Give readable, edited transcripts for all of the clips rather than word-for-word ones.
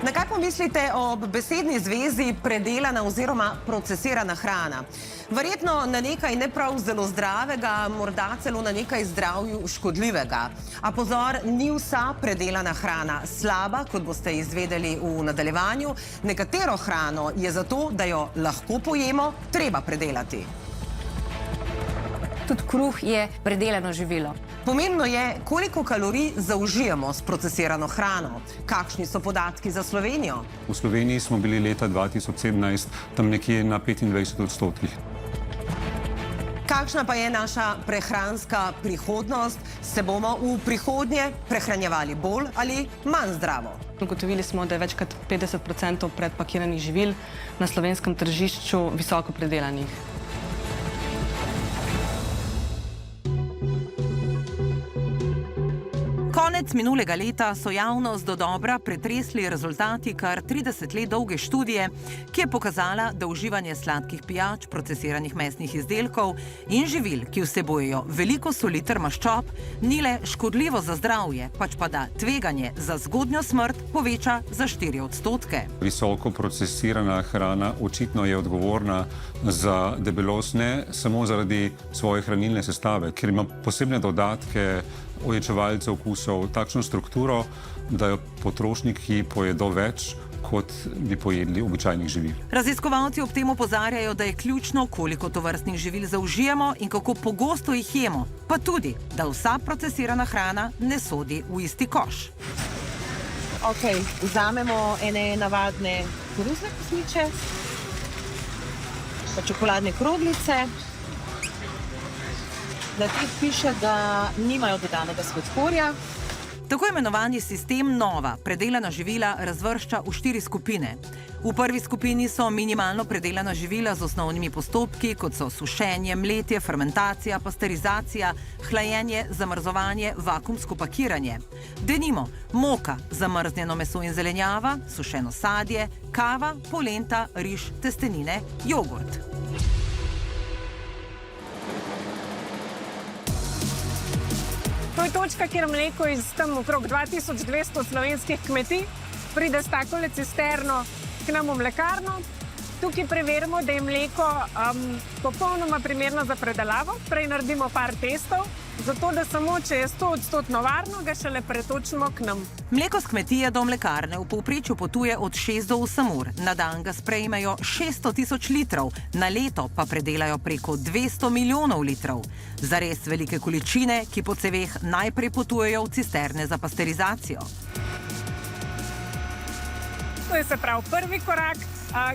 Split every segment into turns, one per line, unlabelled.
Na kaj pomislite ob besedni zvezi predelana oziroma procesirana hrana? Verjetno na nekaj ne prav zelo zdravega, morda celo na nekaj zdravju škodljivega. A pozor, ni vsa predelana hrana slaba, kot boste izvedeli v nadaljevanju. Nekatero hrano je zato, da jo lahko pojemo, treba predelati.
Tudi kruh je predelano živilo.
Pomembno je, koliko kalorij zaužijemo s procesirano hrano. Kakšni so podatki za Slovenijo?
V Sloveniji smo bili leta 2017 tam nekje na 25%.
Kakšna pa je naša prehranska prihodnost? Se bomo v prihodnje prehranjevali bolj ali manj zdravo?
Ugotovili smo, da je več kot 50% predpakiranih živil na slovenskem tržišču visoko predelanih.
Konec minulega leta so javnost dodobra pretresli rezultati kar 30 let dolge študije, ki je pokazala, da uživanje sladkih pijač, procesiranih mesnih izdelkov in živil, ki vsebujejo veliko soli ter maščob, ni le škodljivo za zdravje, pač pa da tveganje za zgodnjo smrt poveča za 4%.
Visoko procesirana hrana očitno je odgovorna za debelost ne samo zaradi svoje hranilne sestave, ker ima posebne dodatke, ojačevalce okusov, takšno strukturo, da jo potrošniki pojedo več, kot bi pojedli običajnih živil.
Raziskovalci ob tem opozarjajo, da je ključno, koliko tovrstnih živil zaužijemo in kako pogosto jih jemo, pa tudi, da vsa procesirana hrana ne sodi v isti koš.
Vzamemo ene navadne koruzne kosmiče, pa čokoladne kroglice. Na teh piše, da nimajo dodanega sladkorja.
Tako imenovani sistem Nova predelana živila razvršča v 4 skupine. V prvi skupini so minimalno predelana živila z osnovnimi postopki, kot so sušenje, mletje, fermentacija, pasterizacija, hlajenje, zamrzovanje, vakuumsko pakiranje. Denimo moka, zamrznjeno meso in zelenjava, sušeno sadje, kava, polenta, riž, testenine, jogurt.
To je točka, kjer mleko iz tam okrog 2200 slovenskih kmetij pride s takole cisterno k nam v mlekarno. Tukaj preverimo, da je mleko popolnoma primerno za predelavo. Prej naredimo par testov, zato da samo, če je 100% varno, ga šele pretočimo k nam.
Mleko s kmetije do mlekarne v povprečju potuje od 6 do 8 ur. Na dan ga sprejmejo 600 000 litrov, na leto pa predelajo preko 200 milijonov litrov. Zares velike količine, ki po ceveh najprej potujejo v cisterne za pasterizacijo.
To je se pravi prvi korak,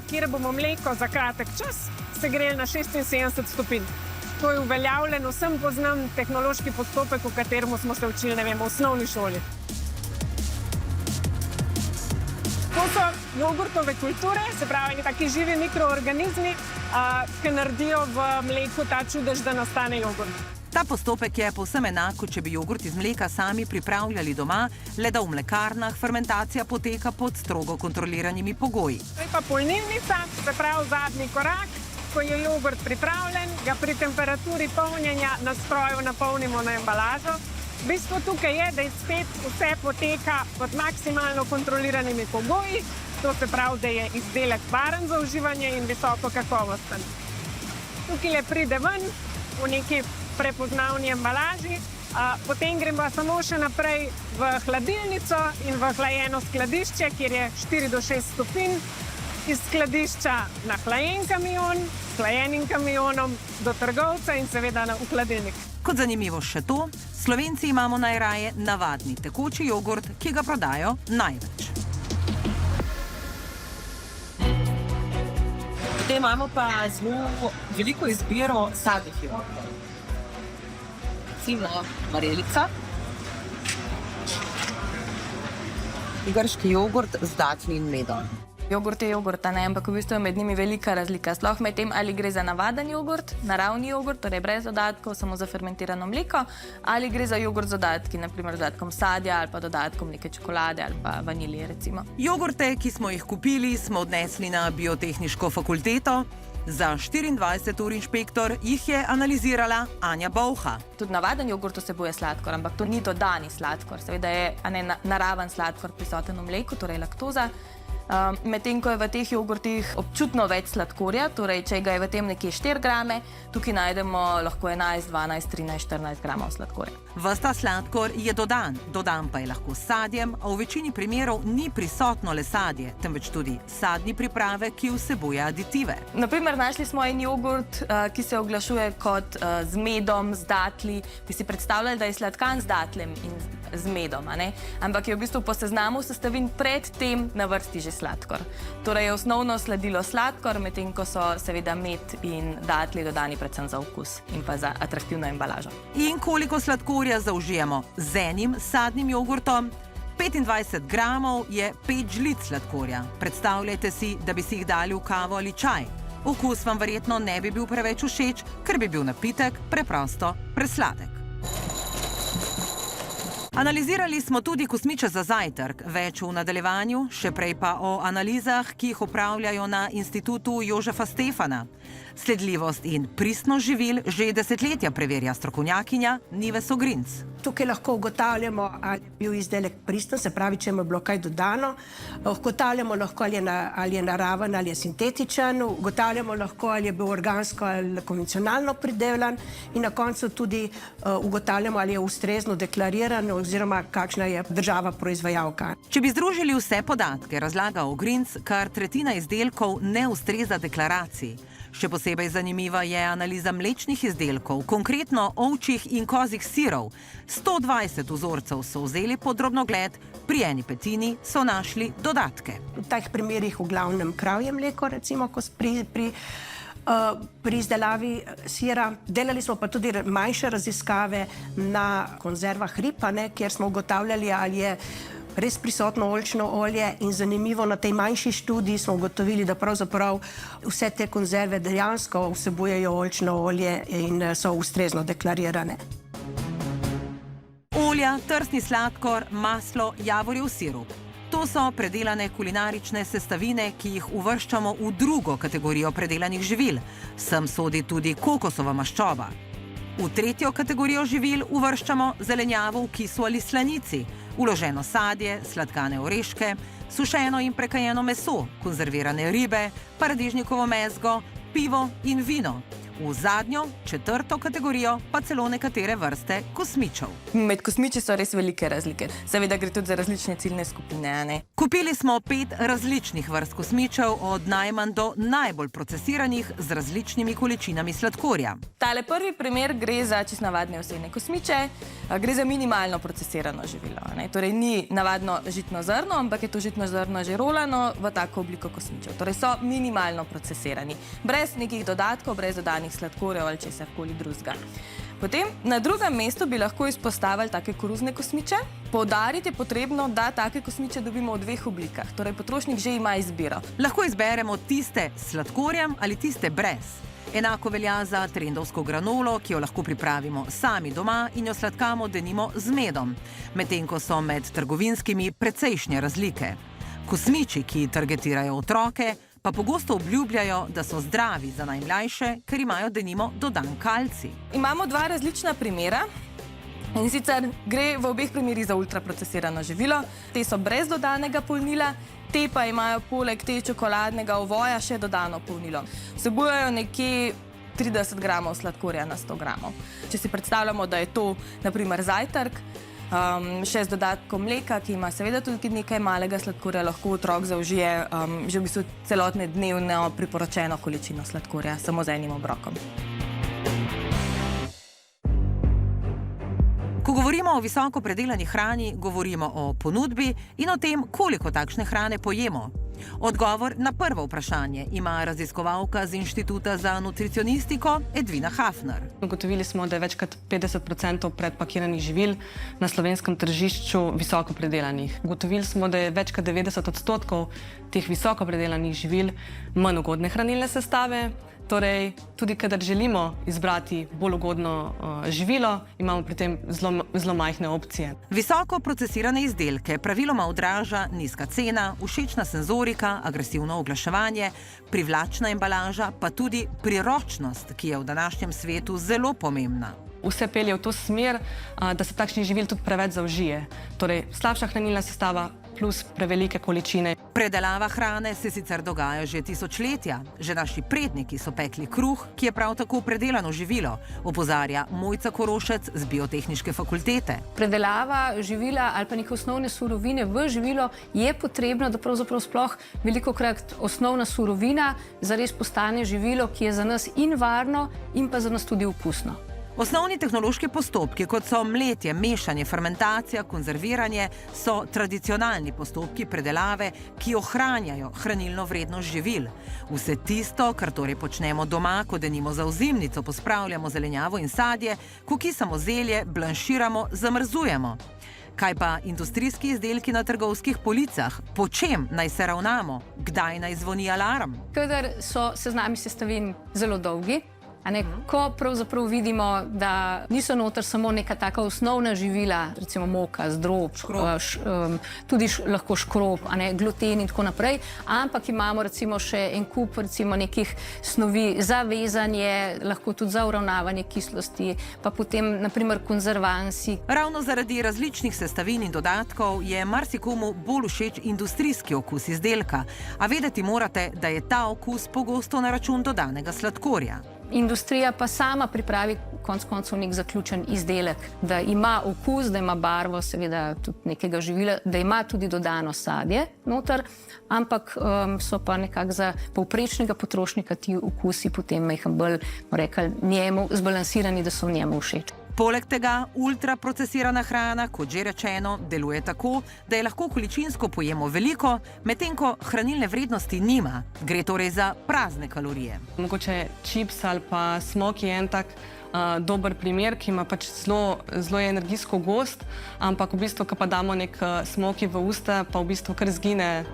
kjer bomo mleko za kratek čas segreli na 76 stopinj. To je uveljavljen, vsem poznan tehnološki postopek, v katerem smo se učili, ne vem, v osnovni šoli. To so jogurtove kulture, se pravi taki živi mikroorganizmi, ki naredijo v mleku ta čudež, da nastane jogurt.
Ta postopek je povsem enak, kot če bi jogurt iz mleka sami pripravljali doma, le da v mlekarnah fermentacija poteka pod strogo kontroliranimi pogoji.
To je pa polnilnica, se pravi zadnji korak. Ko je jogurt pripravljen, ga pri temperaturi polnjenja na stroju napolnimo na embalažo. Bistvo tukaj je, da spet vse poteka pod maksimalno kontroliranimi pogoji. To se pravi, da je izdelek varen za uživanje in visoko kakovosten. Tukaj le pride ven v neki prepoznavni embalaži, potem gremo samo še naprej v hladilnico in v hlajeno skladišče, kjer je 4 do 6 stopinj, iz skladišča na hlajen kamion, s hlajenim kamionom do trgovca in seveda v hladilnik.
Kot zanimivo še to, Slovenci imamo najraje navadni tekoči jogurt, ki ga prodajo največ.
Potem imamo pa zelo veliko izbiro sadnih jogurtov. Recimo marelica, grški jogurt z datlji in medom.
Jogurt je jogurt, ampak v bistvu je med njimi velika razlika. Sploh med tem, ali gre za navaden jogurt, naravni jogurt, torej brez dodatkov, samo za fermentirano mleko, ali gre za jogurt z dodatki, naprimer z dodatkom sadja ali pa dodatkom neke čokolade ali pa vanilije, recimo.
Jogurte, ki smo jih kupili, smo odnesli na biotehniško fakulteto. Za 24 ur inšpektor jih je analizirala Anja Bovha.
Tudi navaden jogurt vsebuje sladkor, ampak to ni dodani sladkor. Seveda je naraven sladkor prisoten v mleku, torej laktoza. medtem ko je v teh jogurtih občutno več sladkorja, torej če ga je v tem nekje 4 grame, tukaj najdemo lahko 11, 12, 13, 14 gramov sladkorja.
Ves ta sladkor je dodan pa je lahko s sadjem, a v večini primerov ni prisotno le sadje, temveč tudi sadni pripravek, ki vsebuje aditive.
Naprimer, našli smo en jogurt, ki se oglašuje kot z medom, z datli. Bi si predstavljali, da je sladkan z datlem in z medom, a ne? Ampak je v bistvu po seznamu sestavin pred tem na vrsti že sladkor. Torej je osnovno sladilo sladkor, medtem ko so seveda med in datli dodani predvsem za okus in pa za atraktivno embalažo.
In koliko sladkorja zaužijemo z enim sadnim jogurtom? 25 gramov je 5 žlic sladkorja. Predstavljajte si, da bi si jih dali v kavo ali čaj. Okus vam verjetno ne bi bil preveč všeč, ker bi bil napitek preprosto presladek. Analizirali smo tudi kosmiče za zajtrk, več v nadaljevanju, še prej pa o analizah, ki jih opravljajo na Institutu Jožefa Stefana. Sledljivost in pristnost živil že desetletja preverja strokovnjakinja Nives Ogrinc.
Tukaj lahko ugotavljamo, ali je bil izdelek pristen, se pravi, če mu je bilo kaj dodano. Ugotavljamo lahko, ali je naraven ali je sintetičen. Ugotavljamo lahko, ali je bil organsko ali konvencionalno pridelan. In na koncu tudi ugotavljamo, ali je ustrezno deklariran oziroma kakšna je država proizvajalka.
Če bi združili vse podatke, razlaga Ogrinc, kar tretjina izdelkov ne ustreza deklaraciji. Še posebej zanimiva je analiza mlečnih izdelkov, konkretno ovčjih in kozjih sirov. 120 vzorcev so vzeli pod drobnogled, pri eni petini so našli dodatke.
V teh primerih v glavnem kravje mleko, recimo, ko pri izdelavi sira. Delali smo pa tudi manjše raziskave na konzervah rib, kjer smo ugotavljali, ali je res prisotno oljčno olje, in zanimivo, na tej manjši študiji smo ugotovili, da pravzaprav vse te konzerve dejansko vsebujejo oljčno olje in so ustrezno deklarirane.
Olja, trsni sladkor, maslo, javorjev sirup. To so predelane kulinarične sestavine, ki jih uvrščamo v drugo kategorijo predelanih živil. Sem sodi tudi kokosova maščoba. V tretjo kategorijo živil uvrščamo zelenjavo v kisu ali slanici, vloženo sadje, sladkane oreške, sušeno in prekajeno meso, konzervirane ribe, paradižnikovo mezgo, pivo in vino. V zadnjo, četrto kategorijo pa celo nekatere vrste kosmičev.
Med kosmiči so res velike razlike. Seveda gre tudi za različne ciljne skupine, a ne?
Kupili smo 5 različnih vrst kosmičev, od najmanj do najbolj procesiranih z različnimi količinami sladkorja.
Tale prvi primer gre za čisto navadne osebne kosmiče, gre za minimalno procesirano živilo, a ne? Torej ni navadno žitno zrno, ampak je to žitno zrno že rolano v tako obliko kosmičev. Torej so minimalno procesirani, brez nekih dodatkov, brez dodanih sladkorjev ali česarkoli drugega. Potem na drugem mestu bi lahko izpostavili take koruzne kosmiče. Poudariti je potrebno, da take kosmiče dobimo v 2 oblikah, torej potrošnik že ima izbiro.
Lahko izberemo tiste s sladkorjem ali tiste brez. Enako velja za trendovsko granolo, ki jo lahko pripravimo sami doma in jo sladkamo denimo z medom, medtem ko so med trgovinskimi precejšnje razlike. Kosmiči, ki targetirajo otroke, pa pogosto obljubljajo, da so zdravi za najmlajše, ker imajo denimo dodan kalcij.
Imamo 2 različna primera. In sicer gre v obeh primerih za ultraprocesirano živilo. Te so brez dodanega polnila, te pa imajo poleg te čokoladnega ovoja še dodano polnilo. Vsebujejo nekje 30 gramov sladkorja na 100 gramov. Če si predstavljamo, da je to naprimer zajtrk, še z dodatkom mleka, ki ima seveda tudi nekaj malega sladkorja, lahko otrok zaužije že v bistvu celotne dnevno priporočeno količino sladkorja, samo z enim obrokom.
Ko govorimo o visoko predelani hrani, govorimo o ponudbi in o tem, koliko takšne hrane pojemo. Odgovor na prvo vprašanje ima raziskovalka z Inštituta za nutricionistiko Edvina Hafner.
Ugotovili smo, da je več kot 50% predpakiranih živil na slovenskem tržišču visoko predelanih. Ugotovili smo, da je več kot 90% teh visoko predelanih živil manj ugodne hranilne sestave. Torej, tudi kadar želimo izbrati bolj ugodno živilo, imamo pri tem zelo majhne opcije.
Visoko procesirane izdelke praviloma odraža nizka cena, všečna senzorika, agresivno oglaševanje, privlačna embalaža, pa tudi priročnost, ki je v današnjem svetu zelo pomembna.
Vse pelje v to smer, da se takšnih živil tudi preveč zaužije. Torej, slabša hranilna sestava, plus prevelike količine.
Predelava hrane se sicer dogaja že tisočletja. Že naši predniki so pekli kruh, ki je prav tako predelano živilo, opozarja Mojca Korošec z Biotehniške fakultete.
Predelava živila ali pa neke osnovne surovine v živilo je potrebno, da pravzaprav sploh velikokrat osnovna surovina zares postane živilo, ki je za nas in varno in pa za nas tudi okusno.
Osnovni tehnološki postopki, kot so mletje, mešanje, fermentacija, konzerviranje, so tradicionalni postopki predelave, ki ohranjajo hranilno vrednost živil. Vse tisto, kar torej počnemo doma, ko denimo za ozimnico pospravljamo zelenjavo in sadje, ko kisamo zelje, blanširamo, zamrzujemo. Kaj pa industrijski izdelki na trgovskih policah? Po čem naj se ravnamo? Kdaj naj zvoni alarm?
Kadar so seznami sestavin zelo dolgi, ko pravzaprav vidimo, da niso noter samo neka taka osnovna živila, recimo moka, zdrob, tudi lahko škrob, gluten in tako naprej, ampak imamo recimo še en kup recimo nekih snovi za vezanje, lahko tudi za uravnavanje kislosti, pa potem naprimer konzervansi.
Ravno zaradi različnih sestavin in dodatkov je marsikomu bolj všeč industrijski okus izdelka, a vedeti morate, da je ta okus pogosto na račun dodanega sladkorja.
Industrija pa sama pripravi konec koncev nek zaključen izdelek, da ima okus, da ima barvo, seveda tudi nekega živila, da ima tudi dodano sadje noter, ampak so pa nekako za povprečnega potrošnika ti okusi potem majhen bolj, rekli, njemu zbalansirani, da so njemu všeč.
Poleg tega ultraprocesirana hrana, kot že rečeno, deluje tako, da je lahko količinsko pojemo veliko, medtem ko hranilne vrednosti nima. Gre torej za prazne kalorije.
Mogoče čips ali pa smoki je en tak dober primer, ki ima pač zelo energijsko gost, ampak v bistvu, ko pa damo nek smoki v usta, pa v bistvu kar zgine.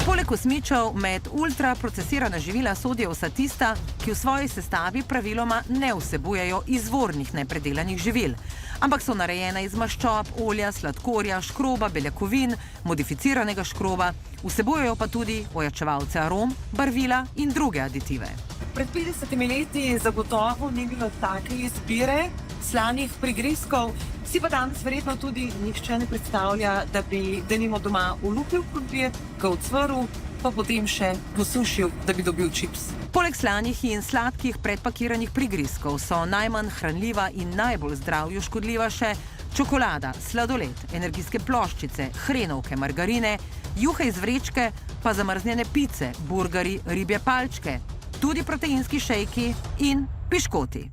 Poleg kosmičev med ultraprocesirana živila sodijo vsa tista, ki v svoji sestavi praviloma ne vsebujejo izvornih nepredelanih živil, ampak so narejena iz maščob, olja, sladkorja, škroba, beljakovin, modificiranega škroba, vsebujejo pa tudi ojačevalce arom, barvila in druge aditive.
Pred 50 leti zagotovo ni bilo take izbire slanih prigrizkov, si pa danes verjetno tudi nihče ne predstavlja, da bi denimo doma olupil krompir, ga ocvrl, pa potem še posušil, da bi dobil čips.
Poleg slanih in sladkih predpakiranih prigrizkov so najmanj hranljiva in najbolj zdravju škodljiva še čokolada, sladoled, energijske ploščice, hrenovke, margarine, juhe iz vrečke, pa zamrznjene pice, burgeri, ribje palčke, tudi proteinski šejki in piškoti.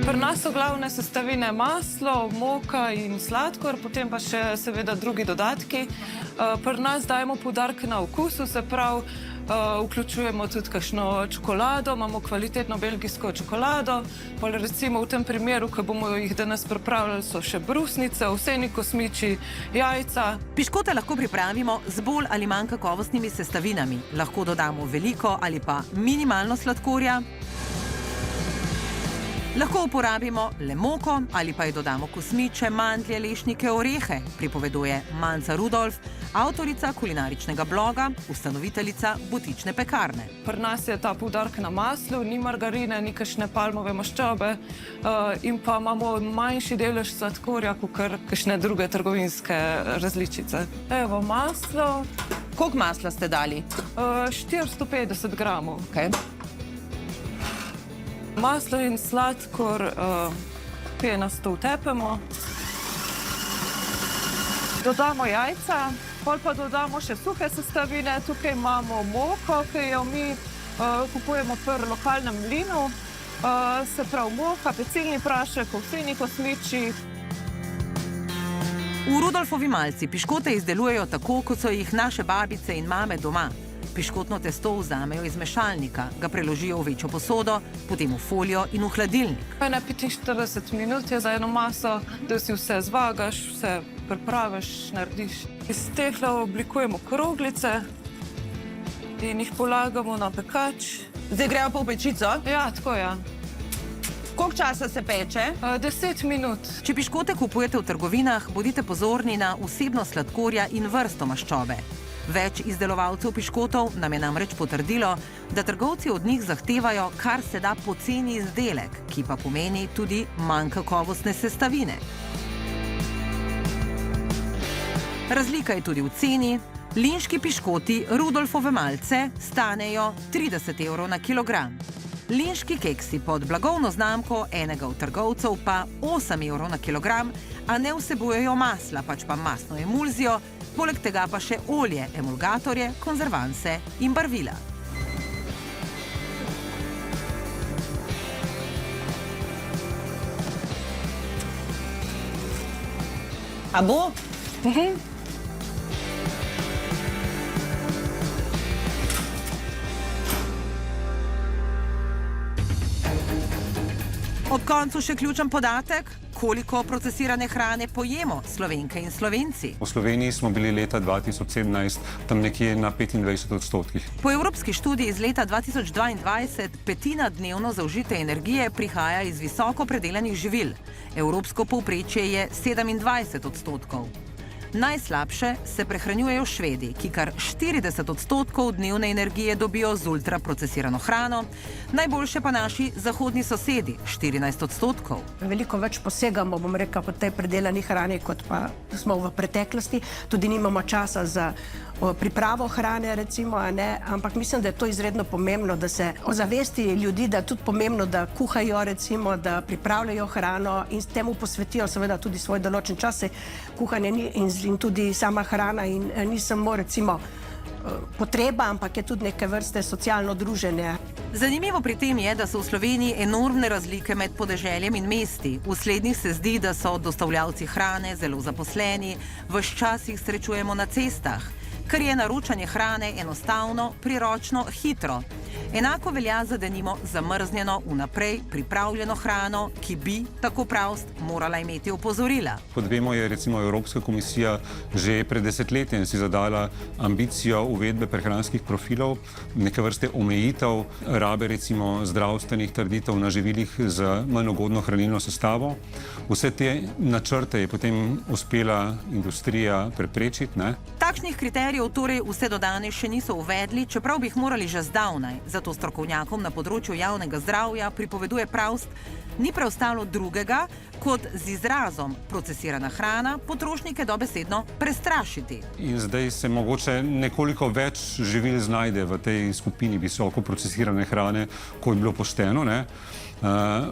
Pri nas so glavne sestavine maslo, moka in sladkor, potem pa še seveda drugi dodatki. Pri nas dajemo poudarek na okusu, se pravi, vključujemo tudi kakšno čokolado, imamo kvalitetno belgijsko čokolado, pa recimo v tem primeru, ko bomo jih danes pripravljali, so še brusnice, ovseni kosmiči, jajca.
Piškote lahko pripravimo z bolj ali manj kakovostnimi sestavinami. Lahko dodamo veliko ali pa minimalno sladkorja. Lahko uporabimo le moko ali pa ji dodamo kosmiče, mandlje, lešnike, orehe, pripoveduje Manca Rudolf, avtorica kulinaričnega bloga, ustanoviteljica butične pekarne.
Pri nas je ta poudarek na maslu, ni margarine, ni kakšne palmove maščobe in pa imamo manjši delež sladkorja kot kakšne druge trgovinske različice. Evo maslo.
Koliko masla ste dali?
450 gramov.
Okay.
Maslo in sladkor penasto utepemo. Dodamo jajca, pol pa dodamo še suhe sestavine. Tukaj imamo moko, ki jo mi kupujemo pri lokalnem mlinu. Se pravi moka, pecilni prašek, ovseni kosmiči.
V Rudolfovi malci piškote izdelujejo tako, kot so jih naše babice in mame doma. Piškotno testo vzamejo iz mešalnika, ga preložijo v večjo posodo, potem v folijo in v hladilnik.
Na 45 minut je za eno maso, da si vse zvagaš, vse pripraviš, narediš. Iz teh oblikujemo kroglice in jih polagamo na pekač.
Zdaj grejo pa v pečico?
Ja, tako je.
Koliko časa se peče?
10 minut.
Če piškote kupujete v trgovinah, bodite pozorni na vsebnost sladkorja in vrsto maščobe. Več izdelovalcev piškotov nam je namreč potrdilo, da trgovci od njih zahtevajo kar se da poceni izdelek, ki pa pomeni tudi manj kakovostne sestavine. Razlika je tudi v ceni. Linški piškoti Rudolfove malce stanejo 30 € na kilogram. Linški keksi pod blagovno znamko enega od trgovcev pa 8 € na kilogram, a ne vsebujejo masla, pač pa mastno emulzijo, poleg tega pa še olje, emulgatorje, konzervanse in barvila.
A bo?
Ob koncu še ključen podatek, koliko procesirane hrane pojemo Slovenke in Slovenci.
V Sloveniji smo bili leta 2017 tam nekje na 25%.
Po evropski študiji iz leta 2022 petina dnevno zaužite energije prihaja iz visoko predelanih živil. Evropsko povprečje je 27%. Najslabše se prehranjujejo Švedi, ki kar 40% dnevne energije dobijo z ultraprocesirano hrano, najboljše pa naši zahodni sosedi, 14%.
Veliko več posegamo, bom rekel, po tej predelani hrani, kot pa smo v preteklosti. Tudi nimamo časa za pripravo hrane, recimo, ne? Ampak mislim, da je to izredno pomembno, da se ozavesti ljudi, da je tudi pomembno, da kuhajo, recimo, da pripravljajo hrano in s temu posvetijo seveda tudi svoj določen čas. Kuhanje in tudi sama hrana in ni samo, recimo, potreba, ampak je tudi neke vrste socialno druženje.
Zanimivo pri tem je, da so v Sloveniji enormne razlike med podeželjem in mesti. V slednjih se zdi, da so dostavljavci hrane zelo zaposleni, ves čas jih srečujemo na cestah, ker je naročanje hrane enostavno, priročno, hitro. Enako velja za denimo zamrznjeno, vnaprej pripravljeno hrano, ki bi, tako pravst, morala imeti opozorila.
Kot vemo, je recimo Evropska komisija že pred desetletjem si zadala ambicijo uvedbe prehranskih profilov, neke vrste omejitev rabe recimo zdravstvenih trditev na živilih z manj ugodno hranilno sestavo. Vse te načrte je potem uspela industrija preprečiti, ne?
Takšnih kriterijev torej vse do danes še niso uvedli, čeprav bi jih morali že zdavnaj. Zato strokovnjakom na področju javnega zdravja pripoveduje pravst, ni preostalo drugega, kot z izrazom procesirana hrana potrošnike dobesedno prestrašiti.
In zdaj se mogoče nekoliko več živil znajde v tej skupini visoko procesirane hrane, kot je bilo pošteno, ne?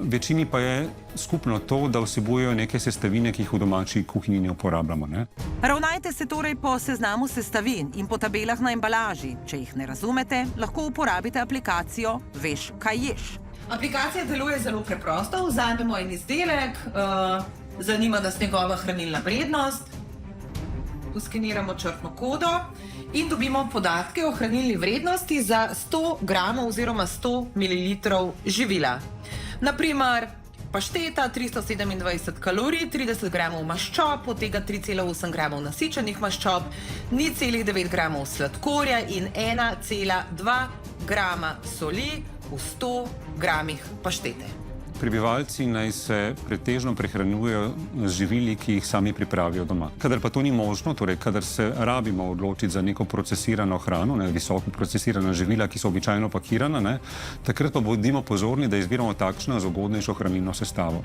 Večini pa je skupno to, da vsebujejo neke sestavine, ki jih v domači kuhinji ne uporabljamo, ne?
Ravnajte se torej po seznamu sestavin in po tabelah na embalaži. Če jih ne razumete, lahko uporabite aplikacijo Veš, kaj ješ.
Aplikacija deluje zelo preprosto. Vzamemo en izdelek, zanima nas njegova hranilna vrednost, uskeniramo črtno kodo in dobimo podatke o hranilni vrednosti za 100 gramov oziroma 100 ml živila. Naprimer, pašteta 327 kalorij, 30 gramov maščob, od tega 3,8 gramov nasičenih maščob, 0,9 gramov sladkorja in 1,2 grama soli v 100 gramih paštete.
Prebivalci naj se pretežno prehranjujejo z živili, ki jih sami pripravijo doma. Kadar pa to ni možno, torej kadar se rabimo odločiti za neko procesirano hrano, visoko procesirana živila, ki so običajno pakirana, takrat pa bodimo pozorni, da izbiramo takšno z ugodnejšo hranilno sestavo.